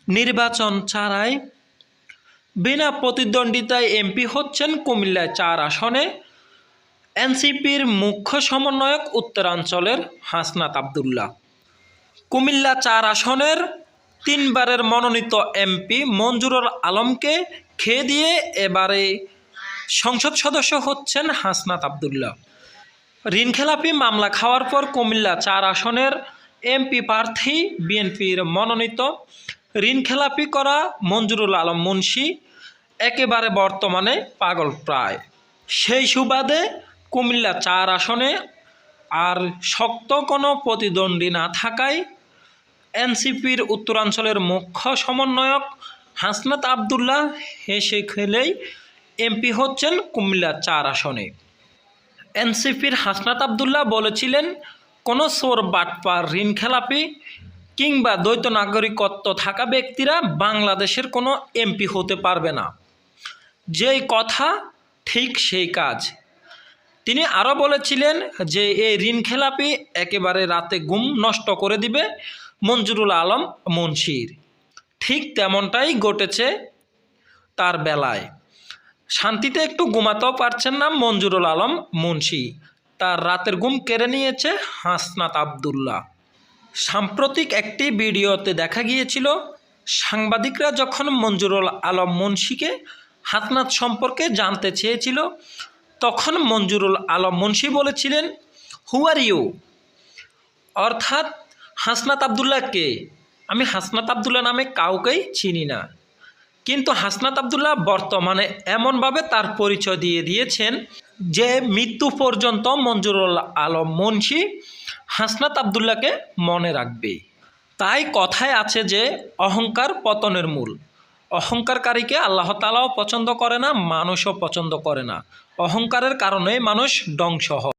নির্বাচন ছাড়াই বিনা প্রতিদ্বন্দ্বিতায় এমপি হচ্ছেন কুমিল্লা ৪ আসনে এনসিপির মুখ্য সমন্বয়ক উত্তরাঞ্চলের হাসনাত আবদুল্লাহ। কুমিল্লা ৪ আসনের ৩ বারের মনোনীত এমপি মঞ্জুরুল আলমকে খেয়ে দিয়ে এবারে সংসদ সদস্য হচ্ছেন হাসনাত আবদুল্লাহ। ঋণখেলাপি মামলা খাওয়ার পর কুমিল্লা ৪ আসনের এমপি প্রার্থী বিএনপির মনোনীত ঋণখেলাপি করা মঞ্জুরুল আলম মুন্সি একেবারে বর্তমানে পাগল প্রায়। সেই সুবাদে কুমিল্লা ৪ আসনে আর শক্ত কোনো প্রতিদ্বন্দ্বী না থাকায় এনসিপির উত্তরাঞ্চলের মুখ্য সমন্বয়ক হাসনাত আবদুল্লাহ হেসে খেলেই এমপি হচ্ছেন কুমিল্লা ৪ আসনে। এনসিপির হাসনাত আবদুল্লাহ বলেছিলেন, কোনো চোর বাটপার ঋণখেলাপি কিংবা দ্বৈত নাগরিকত্ব থাকা ব্যক্তিরা বাংলাদেশের কোনো এমপি হতে পারবে না। যেই কথা ঠিক সেই কাজ। তিনি আরও বলেছিলেন যে এই ঋণখেলাপি একেবারে রাতে ঘুম নষ্ট করে দিবে মঞ্জুরুল আলম মুন্সির। ঠিক তেমনটাই ঘটেছে তার বেলায়। শান্তিতে একটু ঘুমাতেও পারছেন না মঞ্জুরুল আলম মুন্সি, তার রাতের ঘুম কেড়ে নিয়েছে হাসনাত আবদুল্লাহ। সাম্প্রতিক একটি ভিডিওতে দেখা গিয়েছিল, সাংবাদিকরা যখন মঞ্জুরুল আলম মুন্সিকে হাসনাত সম্পর্কে জানতে চেয়েছিল, তখন মঞ্জুরুল আলম মুন্সি বলেছিলেন, হু আর ইউ, অর্থাৎ হাসনাত আবদুল্লাহ কে? আমি হাসনাত আবদুল্লাহ নামে কাউকেই চিনি না। কিন্তু হাসনাত আবদুল্লাহ বর্তমানে এমনভাবে তার পরিচয় দিয়ে দিয়েছেন যে মৃত্যু পর্যন্ত মঞ্জুরুল আলম মুন্সি হাসনাত আবদুল্লাহকে মনে রাখবে। তাই কথায় আছে যে অহংকার পতনের মূল। অহংকারকারীকে আল্লাহ তাআলাও পছন্দ করে না, মানুষও পছন্দ করে না। অহংকারের কারণেই মানুষ ধ্বংস হয়।